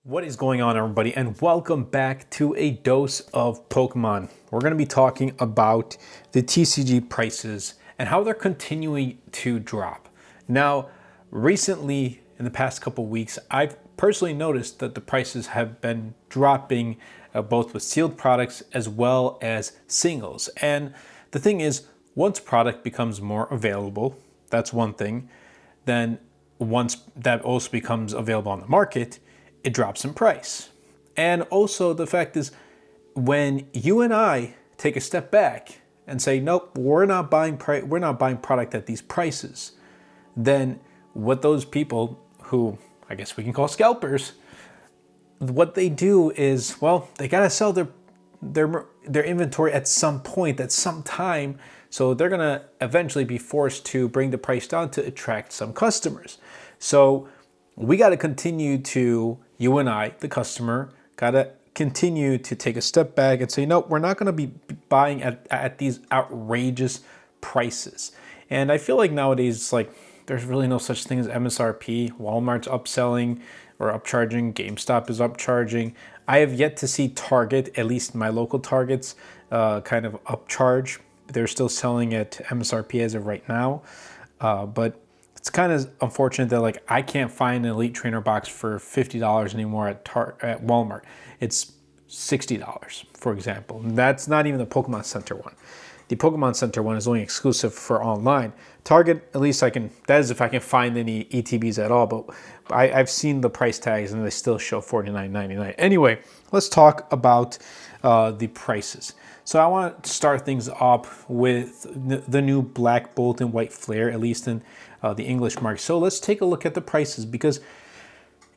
What is going on, everybody, and welcome back to a dose of Pokemon. We're going to be talking about the TCG prices and how they're continuing to drop. Now, recently, in the past couple weeks, I've personally noticed that the prices have been dropping both with sealed products as well as singles. And the thing is, once product becomes more available, that's one thing. Then once that also becomes available on the market, it drops in price. And also the fact is, when you and I take a step back and say, nope, we're not buying product at these prices, then what those people, who I guess we can call scalpers, what they do is, well, they gotta sell their inventory at some point, at some time. So they're gonna eventually be forced to bring the price down to attract some customers. So we got to continue to, you and I, the customer, got to continue to take a step back and say, no, we're not going to be buying at these outrageous prices. And I feel like nowadays, like, there's really no such thing as MSRP. Walmart's upselling or upcharging. GameStop is upcharging. I have yet to see Target, at least my local Targets, kind of upcharge. They're still selling at MSRP as of right now. But it's kind of unfortunate that, like, I can't find an Elite Trainer box for $50 anymore at Walmart. It's $60, for example. That's not even the Pokemon Center one. The Pokemon Center one is only exclusive for online. Target, at least that is if I can find any ETBs at all, but I've seen the price tags and they still show $49.99. Anyway, let's talk about the prices. So I want to start things off with the new Black Bolt and White Flare, at least in the English market. So let's take a look at the prices, because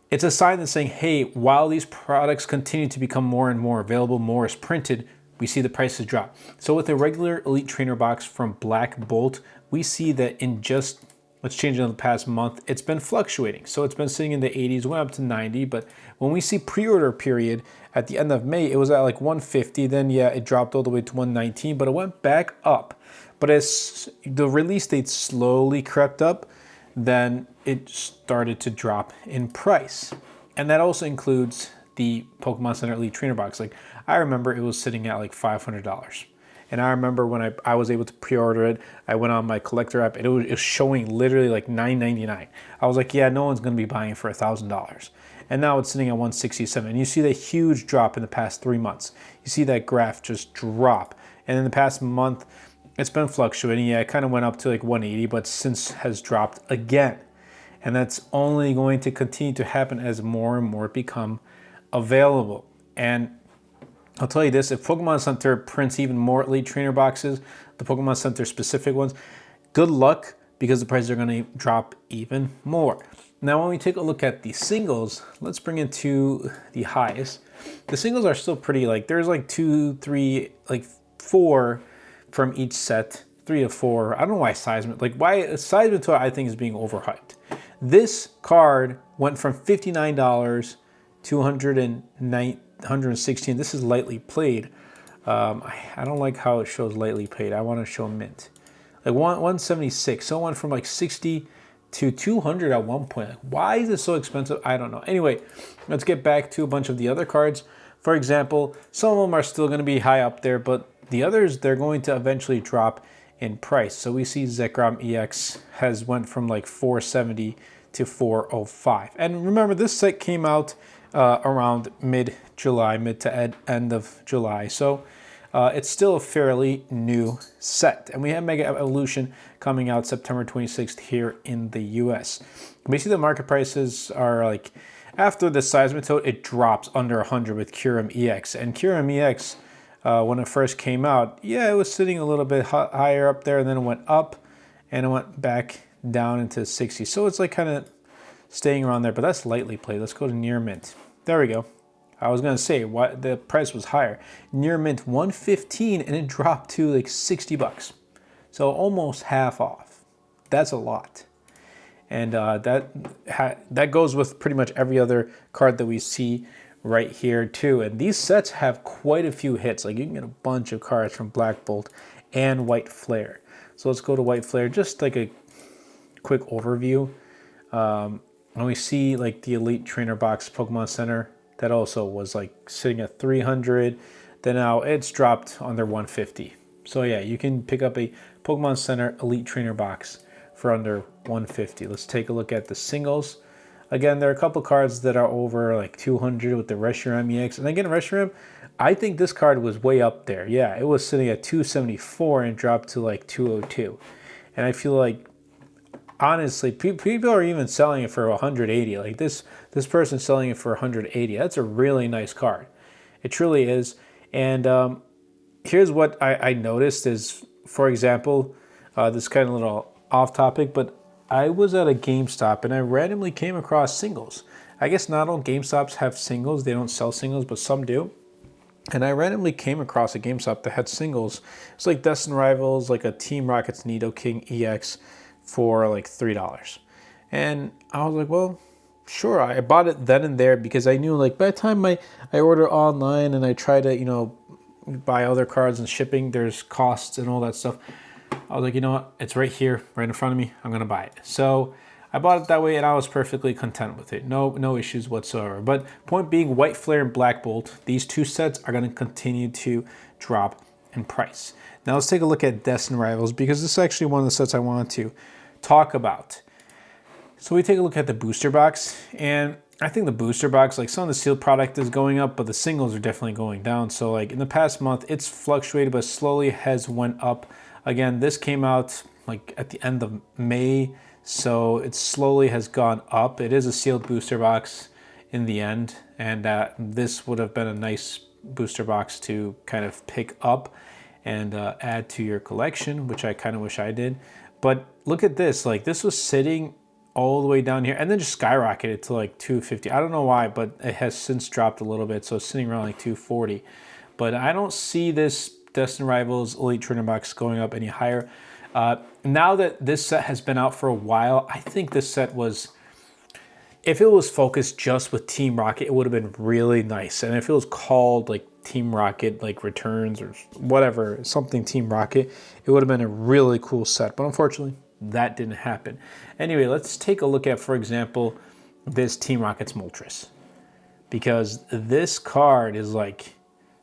it's a sign that's saying, hey, while these products continue to become more and more available, more is printed, we see the prices drop. So with a regular Elite Trainer box from Black Bolt, we see that in just, let's change it in the past month, it's been fluctuating. So it's been sitting in the 80s, went up to 90, but when we see pre-order period at the end of May, it was at like 150, then yeah, it dropped all the way to 119, but it went back up. But as the release date slowly crept up, then it started to drop in price. And that also includes the Pokemon Center Elite Trainer box. Like, I remember it was sitting at like $500. And I remember when I was able to pre-order it, I went on my collector app, and it was showing literally like $9.99. I was like, yeah, no one's gonna be buying it for $1,000. And now it's sitting at $167. And you see that huge drop in the past 3 months. You see that graph just drop. And in the past month, it's been fluctuating. Yeah, it kind of went up to like 180, but since has dropped again. And that's only going to continue to happen as more and more become available. And I'll tell you this, if Pokemon Center prints even more Elite Trainer boxes, the Pokemon Center specific ones, good luck, because the prices are going to drop even more. Now, when we take a look at the singles, let's bring it to the highest. The singles are still pretty, like, there's like 2, 3, like 4 from each set, 3 to 4. I don't know why Seismitoad Toy, I think, is being overhyped. This card went from $59 to $116. This is lightly played. I don't like how it shows lightly played. I want to show mint. Like 176. So it went from like 60 to 200 at one point. Like, why is it so expensive? I don't know. Anyway, let's get back to a bunch of the other cards. For example, some of them are still going to be high up there, but the others, they're going to eventually drop in price. So we see Zekrom EX has went from like 470 to 405. And remember, this set came out around mid-July, mid to end of July. So it's still a fairly new set. And we have Mega Evolution coming out September 26th here in the US. We see the market prices are like, after the Seismitoad, it drops under 100 with Kyurem EX. And Kyurem EX, when it first came out, yeah, it was sitting a little bit higher up there, and then it went up, and it went back down into 60. So it's like kind of staying around there, but that's lightly played. Let's go to near mint. There we go. I was gonna say what the price was higher. Near mint 115, and it dropped to like $60. So almost half off. That's a lot. And that goes with pretty much every other card that we see right here too. And these sets have quite a few hits. Like, you can get a bunch of cards from Black Bolt and White Flare. So let's go to White Flare, just like a quick overview. When we see like the Elite Trainer box Pokemon Center, that also was like sitting at 300. Then now it's dropped under 150. So yeah, you can pick up a Pokemon Center Elite Trainer box for under 150. Let's take a look at the singles. Again, there are a couple cards that are over like 200 with the Reshiram EX. And again, Reshiram, I think this card was way up there. Yeah, it was sitting at 274 and dropped to like 202. And I feel like, honestly, people are even selling it for 180. Like this person's selling it for 180. That's a really nice card. It truly is. And here's what I noticed is, for example, this is kind of a little off topic, but I was at a GameStop and I randomly came across singles. I guess not all GameStops have singles. They don't sell singles, but some do. And I randomly came across a GameStop that had singles. It's like Destin Rivals, like a Team Rocket's Nidoking EX for like $3. And I was like, well, sure. I bought it then and there because I knew like by the time I order online and I try to, you know, buy other cards and shipping, there's costs and all that stuff. I was like, you know what? It's right here, right in front of me. I'm going to buy it. So I bought it that way and I was perfectly content with it. No issues whatsoever. But point being, White Flare and Black Bolt, these two sets are going to continue to drop in price. Now let's take a look at Destin Rivals because this is actually one of the sets I wanted to talk about. So we take a look at the booster box, and I think the booster box, like some of the sealed product is going up, but the singles are definitely going down. So like in the past month, it's fluctuated, but slowly has went up. Again, this came out like at the end of May, so it slowly has gone up. It is a sealed booster box in the end, and this would have been a nice booster box to kind of pick up and add to your collection, which I kind of wish I did. But look at this, like this was sitting all the way down here and then just skyrocketed to like 250. I don't know why, but it has since dropped a little bit, so it's sitting around like 240. But I don't see this Destin Rivals Elite Trainer box going up any higher. Now that this set has been out for a while, I think this set was, if it was focused just with Team Rocket, it would have been really nice. And if it was called like Team Rocket, like Returns or whatever, something Team Rocket, it would have been a really cool set. But unfortunately, that didn't happen. Anyway, let's take a look at, for example, this Team Rocket's Moltres. Because this card is like,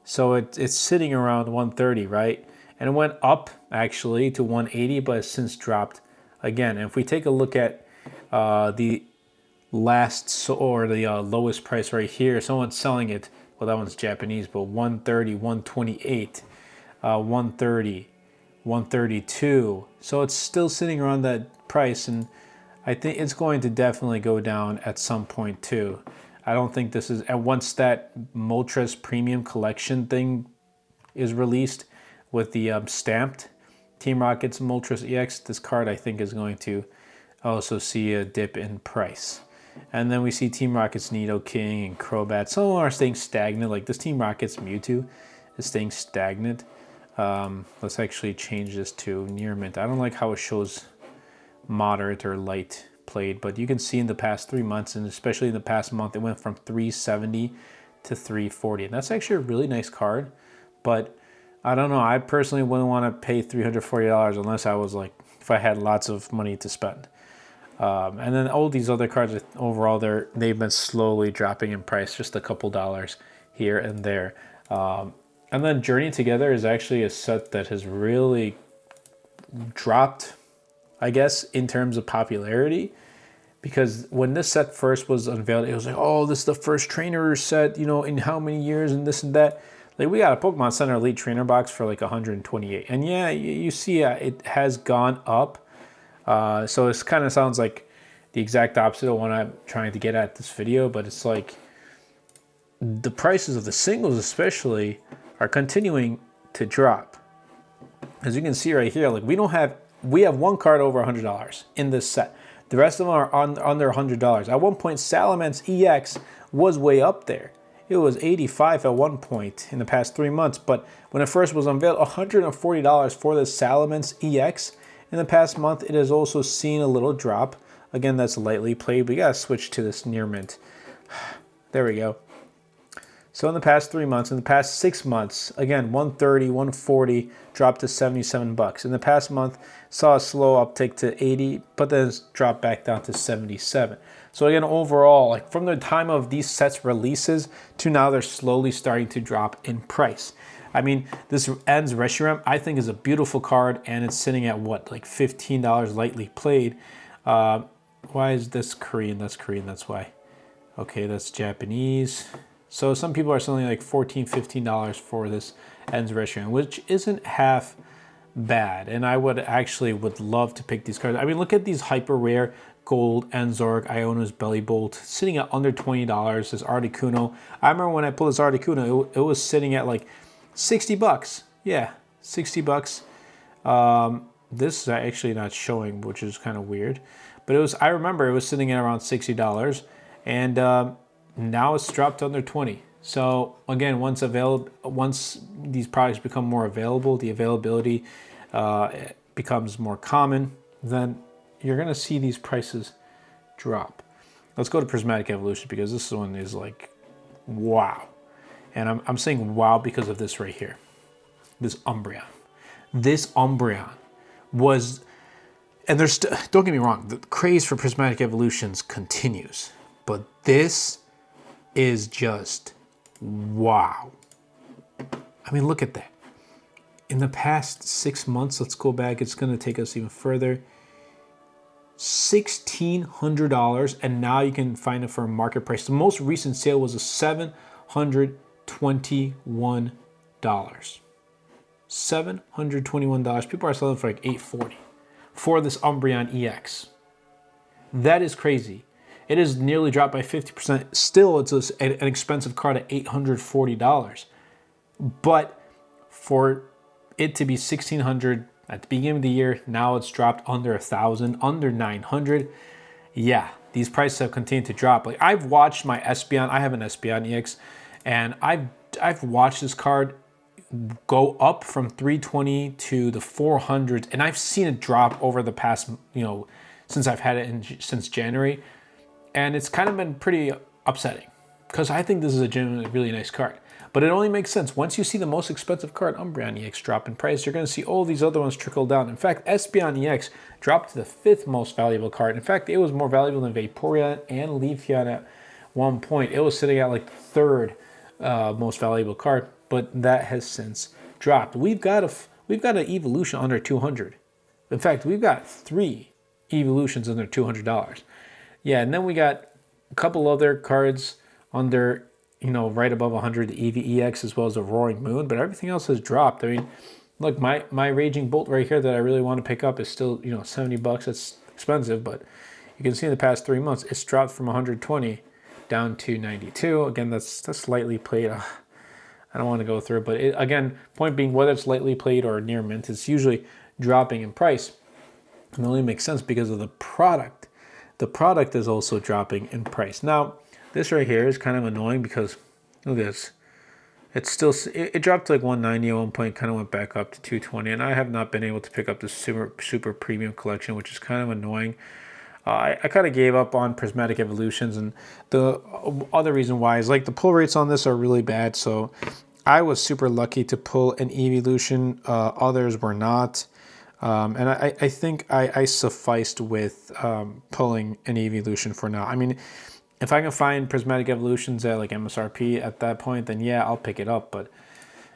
so it's sitting around 130, right? And it went up actually to 180, but it's since dropped again. And if we take a look at the last or the lowest price right here, someone's selling it, well, that one's Japanese, but 130, 128, 130, 132. So it's still sitting around that price, and I think it's going to definitely go down at some point too. I don't think this is, and once that Moltres Premium Collection thing is released with the stamped Team Rocket's Moltres EX, this card I think is going to also see a dip in price. And then we see Team Rocket's Nidoking and Crobat. Some of them are staying stagnant, like this Team Rocket's Mewtwo is staying stagnant. Let's actually change this to near mint. I don't like how it shows moderate or light played, but you can see in the past 3 months, and especially in the past month, it went from 370 to 340. And that's actually a really nice card, but I don't know. I personally wouldn't want to pay $340 unless I was like, if I had lots of money to spend. And then all these other cards, overall, they've been slowly dropping in price, just a couple dollars here and there. And then Journey Together is actually a set that has really dropped, I guess, in terms of popularity. Because when this set first was unveiled, it was like, oh, this is the first trainer set, you know, in how many years and this and that. Like, we got a Pokemon Center Elite Trainer box for like 128. And yeah, you see it has gone up. So this kind of sounds like the exact opposite of what I'm trying to get at this video. But it's like the prices of the singles especially are continuing to drop. As you can see right here, like we have one card over $100 in this set. The rest of them are under $100. At one point, Salamence EX was way up there. It was 85 at one point in the past 3 months, but when it first was unveiled, $140 for the Salamence EX. In the past month, it has also seen a little drop. Again, that's lightly played. We gotta switch to this near mint. There we go. So in the past 3 months, in the past 6 months, again, 130, 140, dropped to 77 bucks. In the past month, saw a slow uptick to 80, but then it's dropped back down to 77. So again, overall, like from the time of these sets releases to now, they're slowly starting to drop in price. I mean, this Ends Reshiram, I think, is a beautiful card, and it's sitting at what, like $15 lightly played. Why is this Korean? That's Korean, that's why. Okay, that's Japanese. So some people are selling like $14, $15 for this Ends Reshiram, which isn't half bad. And I would love to pick these cards. I mean, look at these hyper rare gold Enzorg, Iona's Belly Bolt, sitting at under $20. This Articuno. I remember when I pulled this Articuno, it was sitting at like 60 bucks. Yeah, 60 bucks. This is actually not showing, which is kind of weird. But I remember it was sitting at around $60. And now it's dropped under 20. So again, once these products become more available, the availability becomes more common, then you're gonna see these prices drop. Let's go to Prismatic Evolution, because this one is like, wow. And I'm saying wow because of this right here. This Umbreon. This Umbreon was, and don't get me wrong, the craze for Prismatic Evolutions continues. But this is just wow. I mean, look at that. In the past 6 months, let's go back, it's going to take us even further. $1,600, and now you can find it for a market price. The most recent sale was a $721. $721. People are selling for like $840 for this Umbreon EX. That is crazy. It is nearly dropped by 50%. Still, it's an expensive card at $840. But for it to be $1,600 at the beginning of the year, now it's dropped under $1,000, under $900. Yeah, these prices have continued to drop. Like, I've watched my Espeon. I have an Espeon EX, and I've watched this card go up from 320 to the 400s, and I've seen it drop over the past, since I've had it since January. And it's kind of been pretty upsetting, because I think this is a genuinely really nice card. But it only makes sense. Once you see the most expensive card, Umbreon EX, drop in price, you're going to see all these other ones trickle down. In fact, Espeon EX dropped to the 5th most valuable card. In fact, it was more valuable than Vaporeon and Leafeon at one point. It was sitting at like the 3rd most valuable card, but that has since dropped. We've got an evolution under 200. In fact, we've got 3 evolutions under $200. Yeah, and then we got a couple other cards under, right above 100, the Eevee EX, as well as the Roaring Moon, but everything else has dropped. I mean, look, my Raging Bolt right here that I really want to pick up is still, 70 bucks. That's expensive, but you can see in the past 3 months, it's dropped from 120 down to 92. Again, that's slightly played. I don't want to go through it, but again, point being, whether it's lightly played or near mint, it's usually dropping in price. And it only makes sense because of the product. The product is also dropping in price. Now, this right here is kind of annoying because, look at this. It dropped to like 190 at one point, kind of went back up to 220, and I have not been able to pick up the super premium collection, which is kind of annoying. I kind of gave up on Prismatic Evolutions, and the other reason why is like the pull rates on this are really bad. So I was super lucky to pull an evolution. Others were not. And I think I sufficed with pulling an evolution for now. I mean, if I can find Prismatic Evolutions at like MSRP at that point, then yeah, I'll pick it up. But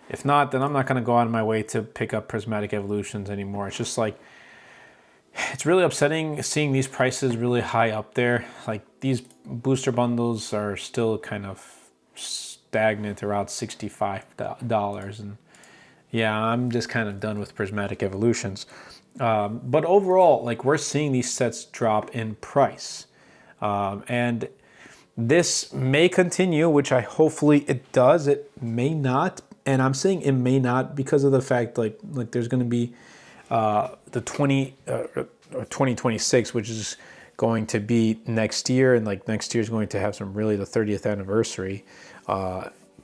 if not, then I'm not going to go out of my way to pick up Prismatic Evolutions anymore. It's just like, it's really upsetting seeing these prices really high up there. Like, these booster bundles are still kind of stagnant around $65. And yeah, I'm just kind of done with Prismatic Evolutions. But overall, like, we're seeing these sets drop in price. And this may continue, which hopefully it does. It may not. And I'm saying it may not because of the fact, like there's going to be the 2026, which is going to be next year. And like next year is going to have the 30th anniversary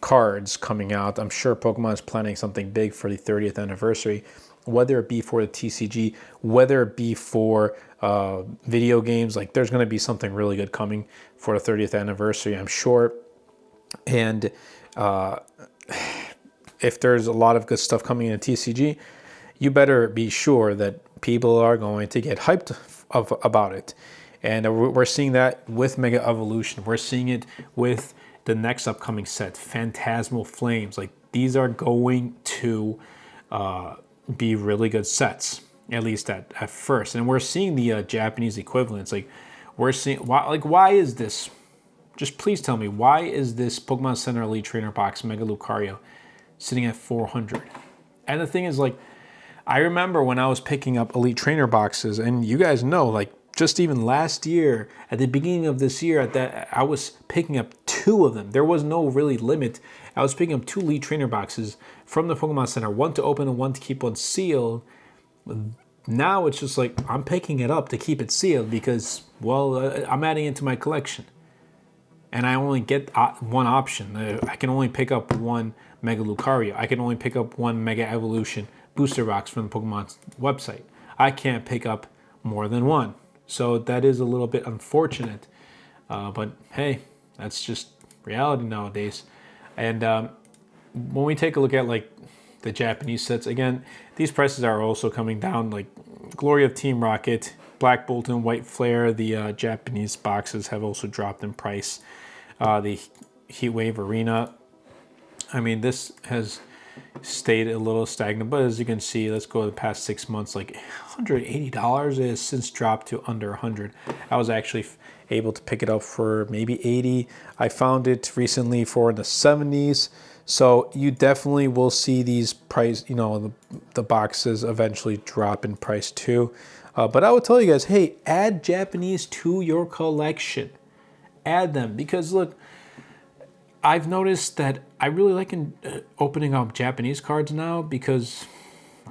cards coming out. I'm sure Pokemon is planning something big for the 30th anniversary, whether it be for the TCG, whether it be for video games. Like, there's going to be something really good coming for the 30th anniversary, I'm sure. And if there's a lot of good stuff coming in TCG, you better be sure that people are going to get hyped about it. And we're seeing that with Mega Evolution. We're seeing it with the next upcoming set, Phantasmal Flames. Like, these are going to be really good sets, at least at first. And we're seeing the Japanese equivalents. Like, we're seeing, why is this? Just please tell me, why is this Pokemon Center Elite Trainer Box Mega Lucario sitting at 400? And the thing is, like, I remember when I was picking up Elite Trainer boxes, and you guys know, like, just even last year, at the beginning of this year, I was picking up 2 of them. There was no really limit. I was picking up 2 Elite Trainer boxes from the Pokemon Center, 1 to open and 1 to keep on sealed. Now it's just like, I'm picking it up to keep it sealed because, well, I'm adding it to my collection. And I only get one option. I can only pick up 1 Mega Lucario. I can only pick up 1 Mega Evolution booster box from the Pokemon's website. I can't pick up more than 1. So that is a little bit unfortunate. But hey, that's just reality nowadays. And when we take a look at like the Japanese sets, again, these prices are also coming down. Like Glory of Team Rocket, Black Bolt and White Flare, the Japanese boxes have also dropped in price. The Heatwave Arena, I mean, this has stayed a little stagnant, but as you can see, let's go the past 6 months, like $180 has since dropped to under 100. I was actually able to pick it up for maybe 80. I found it recently for the 70s. So you definitely will see these price, you know, the boxes eventually drop in price too. But I would tell you guys, hey, add Japanese to your collection. Add them, because look, I've noticed that I really like opening up Japanese cards now, because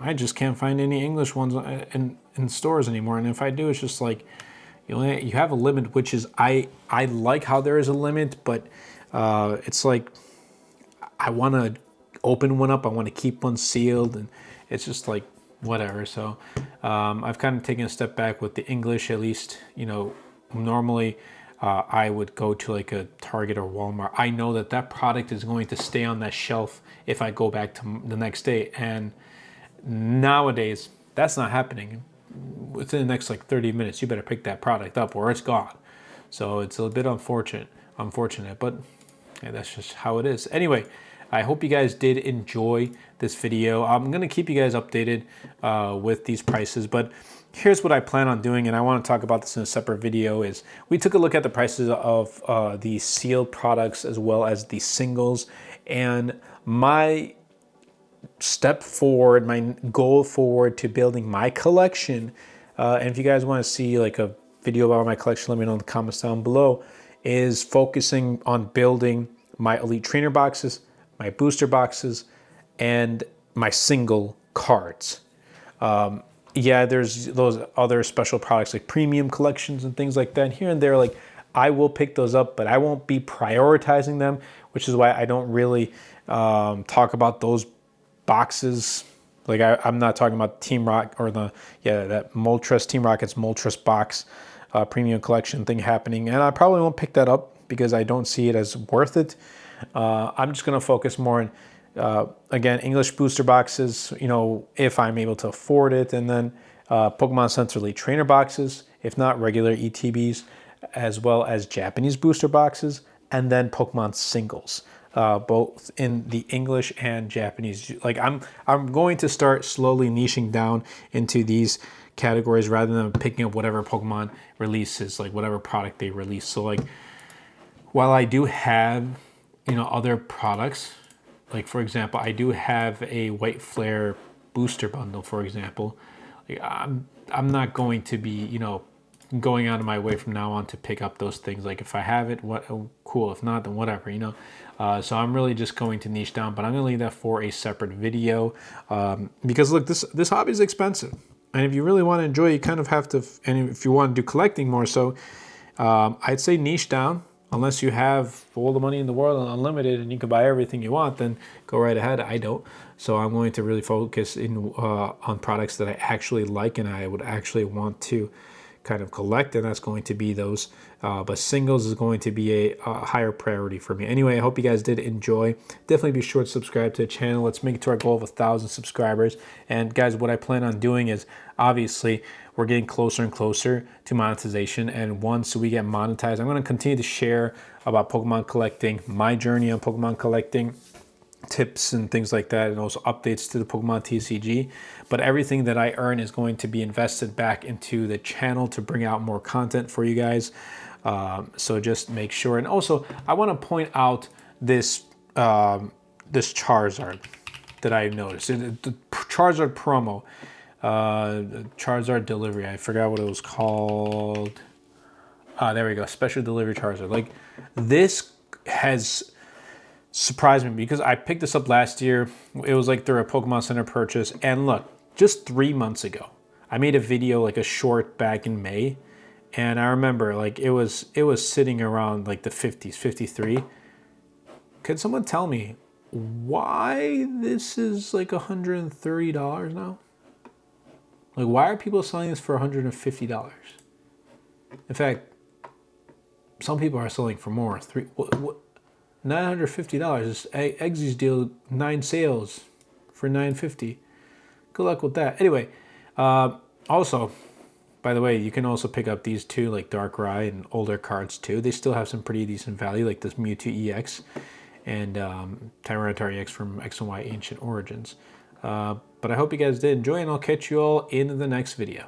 I just can't find any English ones in stores anymore. And if I do, it's just like, you have a limit, which is, I like how there is a limit, but it's like, I want to open one up, I want to keep one sealed, and it's just like, whatever. So I've kind of taken a step back with the English, at least. You know, normally I would go to like a Target or Walmart. I know that that product is going to stay on that shelf if I go back to the next day. And nowadays, that's not happening. Within the next like 30 minutes, you better pick that product up or it's gone. So it's a bit unfortunate, but yeah, that's just how it is. Anyway, I hope you guys did enjoy this video. I'm going to keep you guys updated with these prices, but here's what I plan on doing, and I want to talk about this in a separate video, is we took a look at the prices of the sealed products as well as the singles, and my step forward, my goal forward to building my collection, and if you guys want to see like a video about my collection, let me know in the comments down below, is focusing on building my Elite Trainer boxes, my booster boxes, and my single cards. Yeah, there's those other special products like premium collections and things like that. And here and there, like, I will pick those up, but I won't be prioritizing them, which is why I don't really talk about those boxes. Like, I'm not talking about Team Rock or that Moltres, Team Rocket's Moltres box premium collection thing happening. And I probably won't pick that up because I don't see it as worth it. I'm just going to focus more on, again, English booster boxes, you know, if I'm able to afford it, and then Pokemon Center Elite Trainer boxes, if not regular ETBs, as well as Japanese booster boxes, and then Pokemon singles, both in the English and Japanese. Like, I'm going to start slowly niching down into these categories rather than picking up whatever Pokemon releases, like whatever product they release. So like, while I do have, you know, other products, like for example, I do have a White Flare booster bundle, for example. Like, I'm not going to be, you know, going out of my way from now on to pick up those things. Like, if I have it, what, oh, cool. If not, then whatever, you know. So I'm really just going to niche down, but I'm going to leave that for a separate video, because look, this hobby is expensive, and if you really want to enjoy it, you kind of have to. And if you want to do collecting more, so I'd say niche down. Unless you have all the money in the world and unlimited and you can buy everything you want, then go right ahead. I don't. So I'm going to really focus in on products that I actually like and I would actually want to kind of collect, and that's going to be those. But singles is going to be a higher priority for me. Anyway, I hope you guys did enjoy. Definitely be sure to subscribe to the channel. Let's make it to our goal of 1,000 subscribers. And guys, what I plan on doing is, obviously, we're getting closer and closer to monetization. And once we get monetized, I'm going to continue to share about Pokemon collecting, my journey on Pokemon collecting, tips and things like that, and also updates to the Pokemon TCG. But everything that I earn is going to be invested back into the channel to bring out more content for you guys. So just make sure. And also, I want to point out this this Charizard that I noticed. The Charizard promo, Charizard delivery. I forgot what it was called. There we go. Special delivery Charizard. Like, this has surprised me because I picked this up last year. It was like through a Pokemon Center purchase. And look, just 3 months ago, I made a video, like a short back in May. And I remember, like, it was sitting around like the 50s, 53. Could someone tell me why this is like $130 now? Like, why are people selling this for $150? In fact, some people are selling for more. $950. Eggsy's deal, 9 sales for $950. Good luck with that. Anyway, also, by the way, you can also pick up these two, like Darkrai and older cards too. They still have some pretty decent value, like this Mewtwo EX and Tyranitar EX from X and Y Ancient Origins. But I hope you guys did enjoy, and I'll catch you all in the next video.